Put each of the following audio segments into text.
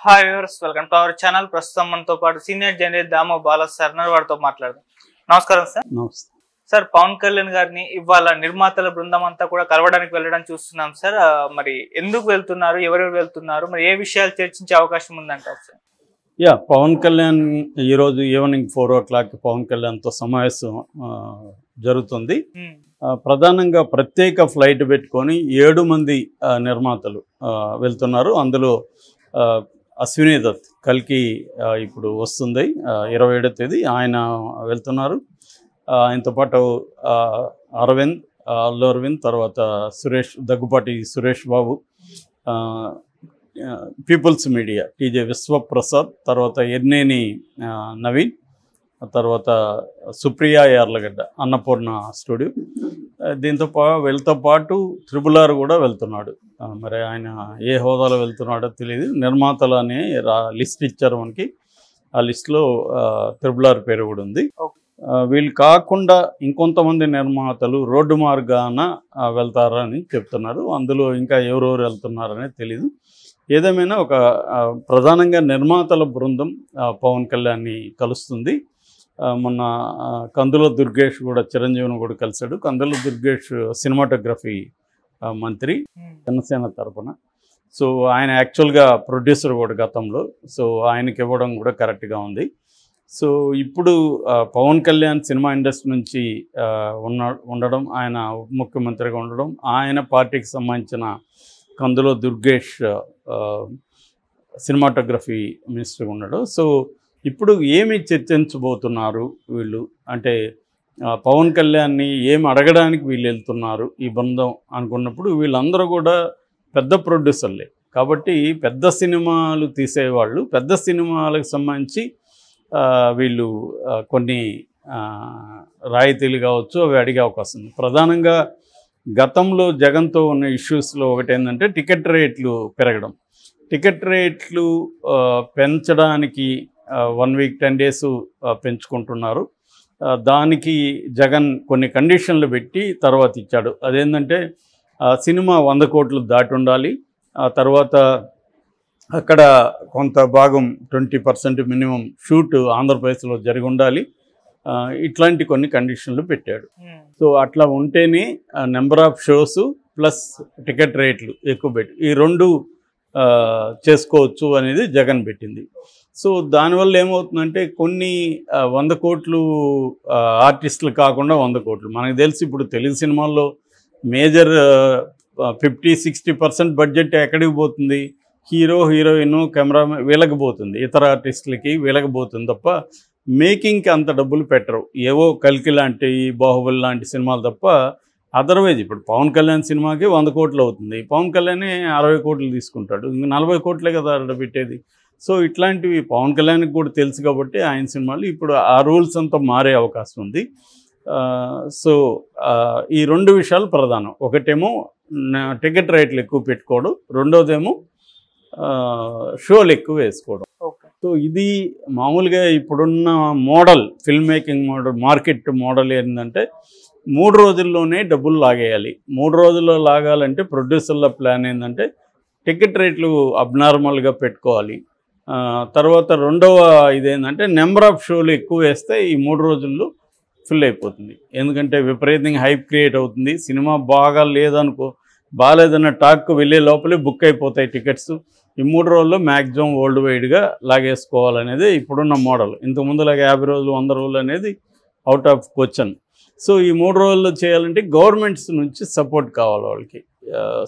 Hi viewers, welcome to our channel. ప్రస్తుతం మనతో పాటు సీనియర్ జర్నలిస్ట్ దామో బాల సార్ వారితో మాట్లాడదాం. నమస్కారం సార్. నమస్తే సార్, పవన్ కళ్యాణ్ గారిని ఇవాళ నిర్మాతల బృందం అంతా కూడా కలవడానికి వెళ్ళడం చూస్తున్నాం సార్. మరి ఎందుకు వెళ్తున్నారు, ఎవరెవరు వెళ్తున్నారు, మరి ఏ విషయాలు చర్చించే అవకాశం ఉందంటారు సార్? పవన్ కళ్యాణ్ ఈరోజు ఈవినింగ్ 4 o'clock పవన్ కళ్యాణ్తో సమావేశం జరుగుతుంది. ప్రధానంగా ప్రత్యేక ఫ్లైట్ పెట్టుకొని 7 మంది నిర్మాతలు వెళ్తున్నారు. అందులో అశ్విని దత్ కల్కి ఇప్పుడు వస్తుంది 27వ తేదీ ఆయన వెళ్తున్నారు. ఆయనతో పాటు అరవింద్, అల్లు అరవింద్, తర్వాత Daggubati Suresh Babu, peoples media TJ Vishwaprasad, తర్వాత ఎర్నేని నవీన్, తర్వాత సుప్రియా యార్లగడ్డ అన్నపూర్ణ స్టూడియో. వీళ్ళతో పాటు RRR కూడా వెళ్తున్నాడు. మరి ఆయన ఏ హోదాలో వెళ్తున్నాడో తెలియదు. నిర్మాతలు అనే లిస్ట్ ఇచ్చారు మనకి. ఆ లిస్టులో RRR పేరు కూడా ఉంది. వీళ్ళు కాకుండా ఇంకొంతమంది నిర్మాతలు రోడ్డు మార్గాన వెళ్తారని చెప్తున్నారు. అందులో ఇంకా ఎవరెవరు వెళ్తున్నారనేది తెలీదు. ఏదేమైనా ఒక ప్రధానంగా నిర్మాతల బృందం పవన్ కళ్యాణ్ని కలుస్తుంది. మొన్న కందుల దుర్గేష్ కూడా చిరంజీవిని కూడా కలిశాడు. కందుల దుర్గేష్ సినిమాటోగ్రఫీ మంత్రి జనసేన తరఫున. సో ఆయన యాక్చువల్గా ప్రొడ్యూసర్ కూడా గతంలో. సో ఆయనకి ఇవ్వడం కూడా కరెక్ట్గా ఉంది. సో ఇప్పుడు పవన్ కళ్యాణ్ సినిమా ఇండస్ట్రీ నుంచి ఉండడం, ఆయన ఉప ముఖ్యమంత్రిగా ఉండడం, ఆయన పార్టీకి సంబంధించిన కందుల దుర్గేష్ సినిమాటోగ్రఫీ మినిస్టర్గా ఉండడం. సో ఇప్పుడు ఏమి చర్చించబోతున్నారు వీళ్ళు అంటే పవన్ కళ్యాణ్ని ఏమి అడగడానికి వీళ్ళు వెళ్తున్నారు ఈ బృందం అనుకున్నప్పుడు, వీళ్ళందరూ కూడా పెద్ద ప్రొడ్యూసర్లే కాబట్టి పెద్ద సినిమాలు తీసేవాళ్ళు. పెద్ద సినిమాలకు సంబంధించి వీళ్ళు కొన్ని రాయితీలు కావచ్చు అవి అడిగే అవకాశం ఉంది. ప్రధానంగా గతంలో జగన్తో ఉన్న ఇష్యూస్లో ఒకటి ఏంటంటే టికెట్ రేట్లు పెరగడం. టికెట్ రేట్లు పెంచడానికి 1 week 10 days పెంచుకుంటున్నారు. దానికి జగన్ కొన్ని కండిషన్లు పెట్టి తర్వాత ఇచ్చాడు. అదేంటంటే సినిమా 100 కోట్లు దాటి ఉండాలి, ఆ తర్వాత అక్కడ కొంత భాగం 20% మినిమం షూట్ ఆంధ్రప్రదేశ్లో జరిగి ఉండాలి. ఇట్లాంటి కొన్ని కండిషన్లు పెట్టాడు. సో అట్లా ఉంటేనే number of shows plus ticket రేట్లు ఎక్కువ పెట్టి ఈ రెండు చేసుకోవచ్చు అనేది జగన్ పెట్టింది. సో దానివల్ల ఏమవుతుందంటే కొన్ని 100 కోట్లు ఆర్టిస్టులు కాకుండా 100 కోట్లు మనకు తెలిసి ఇప్పుడు తెలుగు సినిమాల్లో మేజర్ 50-60% బడ్జెట్ ఎక్కడికి పోతుంది? హీరో, హీరోయిన్, కెమెరామెన్ వీళ్ళకి పోతుంది, ఇతర ఆర్టిస్టులకి వీళ్ళకి పోతుంది తప్ప మేకింగ్కి అంత డబ్బులు పెట్టరు. ఏవో కల్కి లాంటి, బాహుబలి లాంటి సినిమాలు తప్ప అదర్వైజ్ ఇప్పుడు పవన్ కళ్యాణ్ సినిమాకి 100 కోట్లు అవుతుంది, పవన్ కళ్యాణ్ 60 కోట్లు తీసుకుంటాడు, ఇంక 40 కోట్లే కదా అక్కడ పెట్టేది. సో ఇట్లాంటివి పవన్ కళ్యాణ్కి కూడా తెలుసు కాబట్టి ఆయన సినిమాలు ఇప్పుడు ఆ రూల్స్ అంతా మారే అవకాశం ఉంది. సో ఈ 2 విషయాలు ప్రధానం. ఒకటేమో టికెట్ రేట్లు ఎక్కువ పెట్టుకోవడం, రెండోదేమో షోలు ఎక్కువ వేసుకోవడం. సో ఇది మామూలుగా ఇప్పుడున్న model, film making model, market model ఏంటంటే 3 రోజుల్లోనే డబ్బులు లాగేయాలి. 3 రోజుల్లో లాగాలంటే ప్రొడ్యూసర్ల ప్లాన్ ఏంటంటే టికెట్ రేట్లు అబ్నార్మల్గా పెట్టుకోవాలి. తర్వాత రెండవ ఇదేంటంటే నెంబర్ ఆఫ్ షోలు ఎక్కువ వేస్తే ఈ 3 రోజుల్లో ఫుల్ అయిపోతుంది. ఎందుకంటే విపరీతంగా హైప్ క్రియేట్ అవుతుంది. సినిమా బాగాలేదన్న టాక్ వెళ్ళే లోపలే బుక్ అయిపోతాయి టికెట్స్. ఈ 3 రోజుల్లో మ్యాక్సిమం వరల్డ్ వైడ్గా లాగేసుకోవాలనేది ఇప్పుడున్న మోడల్. ఇంతకుముందులాగా 50 రోజులు 100 రోజులు అనేది అవుట్ ఆఫ్ క్వశ్చన్. సో ఈ 3 రోజుల్లో చేయాలంటే గవర్నమెంట్స్ నుంచి సపోర్ట్ కావాలి వాళ్ళకి.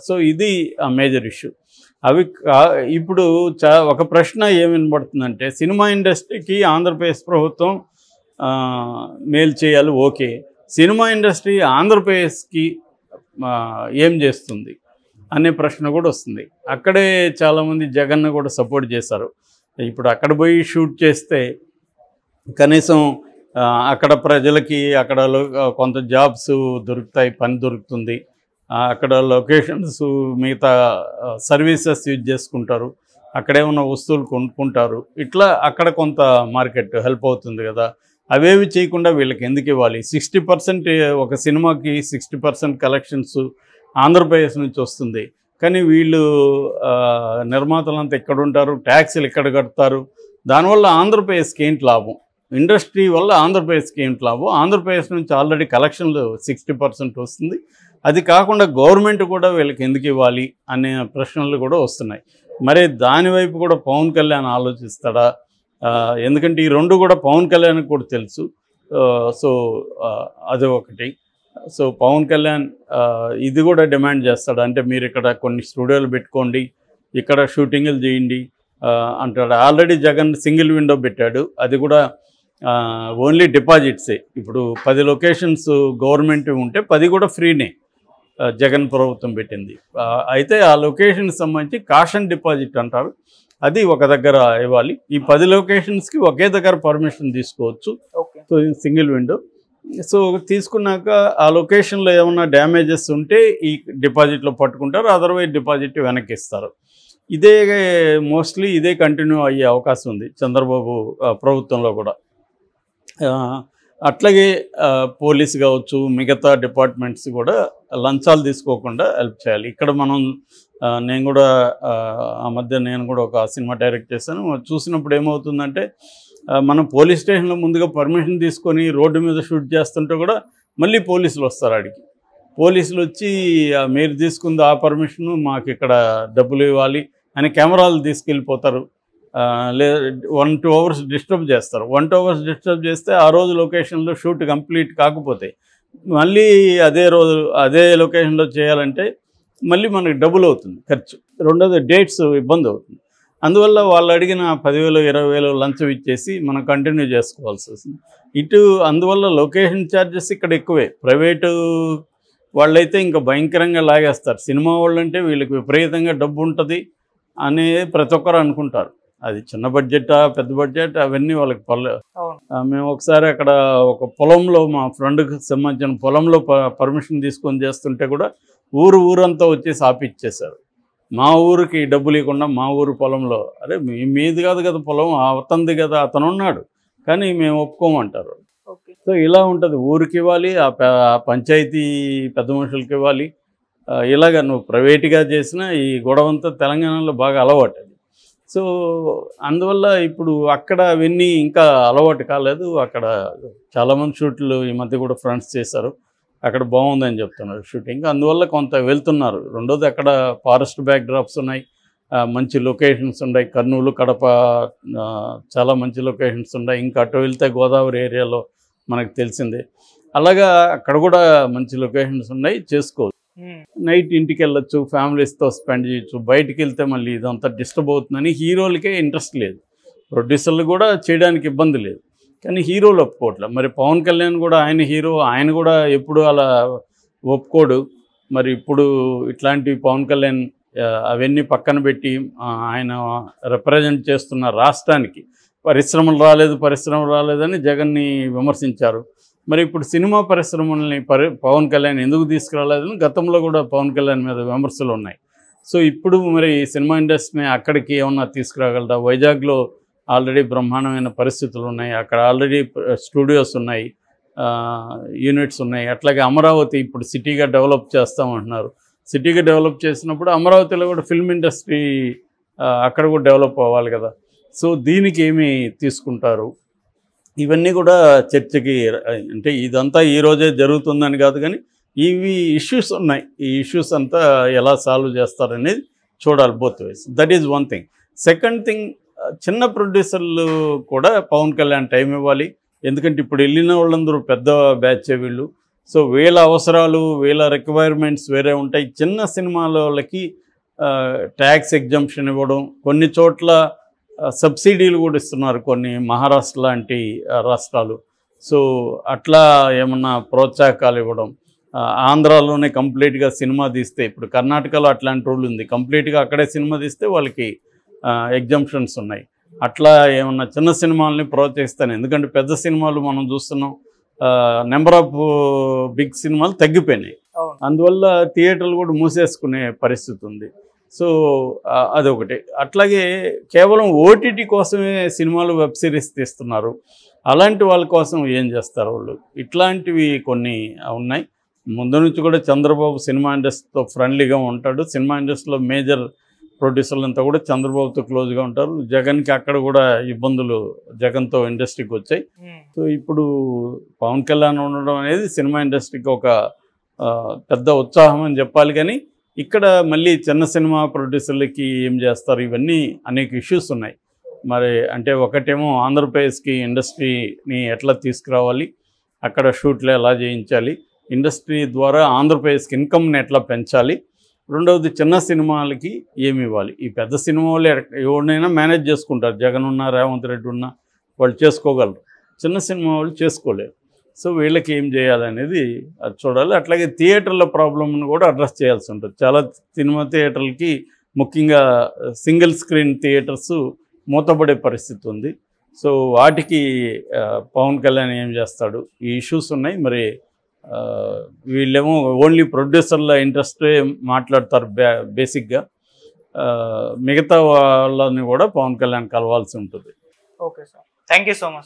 సో ఇది ఆ మేజర్ ఇష్యూ. ఇప్పుడు ఒక ప్రశ్న ఏమి వినబడుతుందంటే సినిమా ఇండస్ట్రీకి ఆంధ్రప్రదేశ్ ప్రభుత్వం మేలు చేయాలి, ఓకే, సినిమా ఇండస్ట్రీ ఆంధ్రప్రదేశ్కి ఏం చేస్తుంది అనే ప్రశ్న కూడా వస్తుంది. అక్కడే చాలామంది జగన్ను కూడా సపోర్ట్ చేశారు. ఇప్పుడు అక్కడ పోయి షూట్ చేస్తే కనీసం అక్కడ ప్రజలకి అక్కడ కొంత జాబ్స్ దొరుకుతాయి, పని దొరుకుతుంది, అక్కడ లొకేషన్స్ మిగతా సర్వీసెస్ యూజ్ చేసుకుంటారు, అక్కడే ఉన్న వస్తువులు కొనుక్కుంటారు. ఇట్లా అక్కడ కొంత మార్కెట్ హెల్ప్ అవుతుంది కదా. అవేవి చేయకుండా వీళ్ళకి ఎందుకు ఇవ్వాలి? 60% ఒక సినిమాకి 60% కలెక్షన్స్ ఆంధ్రప్రదేశ్ నుంచి వస్తుంది. కానీ వీళ్ళు నిర్మాతలంతా ఎక్కడ ఉంటారు, ట్యాక్సీలు ఎక్కడ కడతారు, దానివల్ల ఆంధ్రప్రదేశ్కి ఏంటి లాభం, ఇండస్ట్రీ వల్ల ఆంధ్రప్రదేశ్కి ఏంటి లాభం, ఆంధ్రప్రదేశ్ నుంచి ఆల్రెడీ కలెక్షన్లు 60% వస్తుంది, అది కాకుండా గవర్నమెంట్ కూడా వీళ్ళకి ఎందుకు ఇవ్వాలి అనే ప్రశ్నలు కూడా వస్తున్నాయి. మరి దానివైపు కూడా పవన్ కళ్యాణ్ ఆలోచిస్తాడా? ఎందుకంటే ఈ రెండు కూడా పవన్ కళ్యాణ్కి కూడా తెలుసు. సో అది ఒకటి. సో పవన్ కళ్యాణ్ ఇది కూడా డిమాండ్ చేస్తాడు, అంటే మీరు ఇక్కడ కొన్ని స్టూడియోలు పెట్టుకోండి, ఇక్కడ షూటింగ్లు చేయండి అంటాడు. ఆల్రెడీ జగన్ సింగిల్ విండో పెట్టాడు, అది కూడా ఓన్లీ డిపాజిట్సే. ఇప్పుడు 10 లొకేషన్స్ గవర్నమెంట్ ఉంటే 10 కూడా ఫ్రీనే జగన్ ప్రభుత్వం పెట్టింది. అయితే ఆ లొకేషన్కి సంబంధించి కాషన్ డిపాజిట్ అంటారు, అది ఒక దగ్గర ఇవ్వాలి. ఈ 10 లొకేషన్స్కి ఒకే దగ్గర పర్మిషన్ తీసుకోవచ్చు. So single window. సో తీసుకున్నాక ఆ లొకేషన్లో ఏమన్నా డ్యామేజెస్ ఉంటే ఈ డిపాజిట్లో పట్టుకుంటారు, అదర్వైజ్ డిపాజిట్ వెనక్కి ఇస్తారు. ఇదే మోస్ట్లీ ఇదే కంటిన్యూ అయ్యే అవకాశం ఉంది చంద్రబాబు ప్రభుత్వంలో కూడా. అట్లాగే పోలీస్ కావచ్చు, మిగతా డిపార్ట్మెంట్స్ కూడా లంచాలు తీసుకోకుండా హెల్ప్ చేయాలి. ఇక్కడ మనం నేను కూడా ఆ మధ్య నేను కూడా ఒక సినిమా డైరెక్ట్ చేశాను. చూసినప్పుడు ఏమవుతుందంటే మనం పోలీస్ స్టేషన్లో ముందుగా పర్మిషన్ తీసుకొని రోడ్డు మీద షూట్ చేస్తుంటే కూడా మళ్ళీ పోలీసులు వస్తారు. ఆడికి పోలీసులు వచ్చి మీరు తీసుకుంది ఆ పర్మిషను, మాకు ఇక్కడ డబ్బులు ఇవ్వాలి అని కెమెరాలు తీసుకెళ్ళిపోతారు. లేదా 1-2 అవర్స్ డిస్టర్బ్ చేస్తారు. 1-2 అవర్స్ డిస్టర్బ్ చేస్తే ఆ రోజు లొకేషన్లో షూట్ కంప్లీట్ కాకపోతే మళ్ళీ అదే రోజు అదే లొకేషన్లో చేయాలంటే మళ్ళీ మనకి డబ్బులు అవుతుంది ఖర్చు. రెండోది డేట్స్ ఇబ్బంది అవుతుంది. అందువల్ల వాళ్ళు అడిగిన 10,000 20,000 లంచం ఇచ్చేసి మనం కంటిన్యూ చేసుకోవాల్సి వస్తుంది. అందువల్ల లొకేషన్ ఛార్జెస్ ఇక్కడ ఎక్కువే. ప్రైవేటు వాళ్ళైతే ఇంకా భయంకరంగా లాగేస్తారు. సినిమా వాళ్ళంటే వీళ్ళకి విపరీతంగా డబ్బు ఉంటుంది అని ప్రతి ఒక్కరు అనుకుంటారు. అది చిన్న బడ్జెటా పెద్ద బడ్జెట్ అవన్నీ వాళ్ళకి పర్లేదు. మేము ఒకసారి అక్కడ ఒక పొలంలో మా ఫ్రెండ్కి సంబంధించిన పొలంలో పర్మిషన్ తీసుకొని చేస్తుంటే కూడా ఊరంతా వచ్చేసి ఆపిచ్చేశారు. మా ఊరికి డబ్బులు ఇవ్వకుండా మా ఊరు పొలంలో, అరే మీది కాదు కదా పొలం, అతనిది కదా, అతను ఉన్నాడు కానీ మేము ఒప్పుకోమంటారు. సో ఇలా ఉంటుంది. ఊరికి ఇవ్వాలి, ఆ పంచాయతీ పెద్ద మనుషులకి ఇవ్వాలి. ఇలాగ నువ్వు ప్రైవేట్గా చేసిన ఈ గొడవంతా తెలంగాణలో బాగా అలవాటు. సో అందువల్ల ఇప్పుడు అక్కడ అవన్నీ ఇంకా అలవాటు కాలేదు. అక్కడ చాలామంది షూట్లు ఈ మధ్య కూడా ఫ్రెండ్స్ చేశారు, అక్కడ బాగుందని చెప్తున్నారు షూటింగ్. అందువల్ల కొంత వెళ్తున్నారు. రెండోది అక్కడ ఫారెస్ట్ బ్యాక్ డ్రాప్స్ ఉన్నాయి, మంచి లొకేషన్స్ ఉన్నాయి. కర్నూలు, కడప చాలా మంచి లొకేషన్స్ ఉన్నాయి. ఇంకా అటు వెళ్తే గోదావరి ఏరియాలో మనకు తెలిసిందే. అలాగా అక్కడ కూడా మంచి లొకేషన్స్ ఉన్నాయి, చేసుకోవచ్చు. నైట్ ఇంటికి వెళ్ళొచ్చు, ఫ్యామిలీస్తో స్పెండ్ చేయొచ్చు. బయటికి వెళ్తే మళ్ళీ ఇదంతా డిస్టర్బ్ అవుతుందని హీరోలకే ఇంట్రెస్ట్ లేదు, ప్రొడ్యూసర్లు కూడా చేయడానికి ఇబ్బంది లేదు, కానీ హీరోలు ఒప్పుకోవట్లేదు. మరి పవన్ కళ్యాణ్ కూడా ఆయన హీరో, ఆయన కూడా ఎప్పుడు అలా ఒప్పుకోడు. మరి ఇప్పుడు ఇట్లాంటి పవన్ కళ్యాణ్ అవన్నీ పక్కన పెట్టి ఆయన రిప్రజెంట్ చేస్తున్న రాష్ట్రానికి పరిశ్రమలు రాలేదని జగన్ని విమర్శించారు. మరి ఇప్పుడు సినిమా పరిశ్రమల్ని పవన్ కళ్యాణ్ ఎందుకు తీసుకురాలేదని గతంలో కూడా పవన్ కళ్యాణ్ మీద విమర్శలు ఉన్నాయి. సో ఇప్పుడు మరి సినిమా ఇండస్ట్రీని అక్కడికి ఏమన్నా తీసుకురాగలరా? వైజాగ్లో ఆల్రెడీ బ్రహ్మాండమైన పరిస్థితులు ఉన్నాయి, అక్కడ ఆల్రెడీ స్టూడియోస్ ఉన్నాయి, యూనిట్స్ ఉన్నాయి. అట్లాగే అమరావతి ఇప్పుడు సిటీగా డెవలప్ చేస్తామంటున్నారు. సిటీగా డెవలప్ చేసినప్పుడు అమరావతిలో కూడా ఫిల్మ్ ఇండస్ట్రీ అక్కడ కూడా డెవలప్ అవ్వాలి కదా. సో దీనికి ఏమి తీసుకుంటారు? ఇవన్నీ కూడా చర్చకి, అంటే ఇదంతా ఈరోజే జరుగుతుందని కాదు కానీ ఇవి ఇష్యూస్ ఉన్నాయి. ఈ ఇష్యూస్ అంతా ఎలా సాల్వ్ చేస్తారనేది చూడాలి, both ways. That is one thing. Second thing, చిన్న ప్రొడ్యూసర్లు కూడా పవన్ కళ్యాణ్ టైం ఇవ్వాలి. ఎందుకంటే ఇప్పుడు వెళ్ళిన వాళ్ళందరూ పెద్ద బ్యాచే వీళ్ళు. సో వీళ్ళ అవసరాలు, వీళ్ళ రిక్వైర్మెంట్స్ వేరే ఉంటాయి. చిన్న సినిమాల వాళ్ళకి ట్యాక్స్ ఎగ్జంప్షన్ ఇవ్వడం, కొన్ని చోట్ల సబ్సిడీలు కూడా ఇస్తున్నారు కొన్ని మహారాష్ట్ర లాంటి రాష్ట్రాలు. సో అట్లా ఏమన్నా ప్రోత్సాహకాలు ఇవ్వడం. ఆంధ్రాలోనే కంప్లీట్గా సినిమా తీస్తే, ఇప్పుడు కర్ణాటకలో అట్లాంటి రూల్ ఉంది, కంప్లీట్గా అక్కడే సినిమా తీస్తే వాళ్ళకి ఎగ్జంప్షన్స్ ఉన్నాయి. అట్లా ఏమన్నా చిన్న సినిమాలని ప్రోత్సహిస్తాను. ఎందుకంటే పెద్ద సినిమాలు మనం చూస్తున్నాం, నెంబర్ ఆఫ్ బిగ్ సినిమాలు తగ్గిపోయినాయి. అందువల్ల థియేటర్లు కూడా మూసేసుకునే పరిస్థితి ఉంది. సో అదొకటి. అట్లాగే కేవలం ఓటీటీ కోసమే సినిమాలు, వెబ్ సిరీస్ తీస్తున్నారు. అలాంటి వాళ్ళ కోసం ఏం చేస్తారు వాళ్ళు? ఇట్లాంటివి కొన్ని ఉన్నాయి. ముందు నుంచి కూడా చంద్రబాబు సినిమా ఇండస్ట్రీతో ఫ్రెండ్లీగా ఉంటాడు. సినిమా ఇండస్ట్రీలో మేజర్ ప్రొడ్యూసర్లు అంతా కూడా చంద్రబాబుతో క్లోజ్గా ఉంటారు. జగన్కి అక్కడ కూడా ఇబ్బందులు జగన్తో ఇండస్ట్రీకి వచ్చాయి. సో ఇప్పుడు పవన్ కళ్యాణ్ ఉండడం అనేది సినిమా ఇండస్ట్రీకి ఒక పెద్ద ఉత్సాహం అని చెప్పాలి. కానీ ఇక్కడ మళ్ళీ చిన్న సినిమా ప్రొడ్యూసర్లకి ఏం చేస్తారు, ఇవన్నీ అనేక ఇష్యూస్ ఉన్నాయి. మరి అంటే ఒకటేమో ఆంధ్రప్రదేశ్కి ఇండస్ట్రీని ఎట్లా తీసుకురావాలి, అక్కడ షూట్లు ఎలా చేయించాలి, ఇండస్ట్రీ ద్వారా ఆంధ్రప్రదేశ్కి ఇన్కమ్ని ఎట్లా పెంచాలి, రెండవది చిన్న సినిమాలకి ఏమి ఇవ్వాలి. ఈ పెద్ద సినిమా వాళ్ళు ఎవరినైనా మేనేజ్ చేసుకుంటారు, జగన్ ఉన్నా రేవంత్ రెడ్డి ఉన్నా వాళ్ళు చేసుకోగలరు, చిన్న సినిమా వాళ్ళు చేసుకోలేరు. సో వీళ్ళకి ఏం చేయాలనేది అది చూడాలి. అట్లాగే థియేటర్ల ప్రాబ్లమ్ను కూడా అడ్రస్ చేయాల్సి ఉంటుంది. చాలా సినిమా థియేటర్లకి ముఖ్యంగా సింగిల్ స్క్రీన్ థియేటర్స్ మూతపడే పరిస్థితి ఉంది. సో వాటికి పవన్ కళ్యాణ్ ఏం చేస్తాడు, ఈ ఇష్యూస్ ఉన్నాయి. మరి వీళ్ళేమో ఓన్లీ ప్రొడ్యూసర్ల ఇంట్రెస్టే మాట్లాడతారు బేసిక్గా. మిగతా వాళ్ళని కూడా పవన్ కళ్యాణ్ కలవాల్సి ఉంటుంది. Okay sir, thank you so much.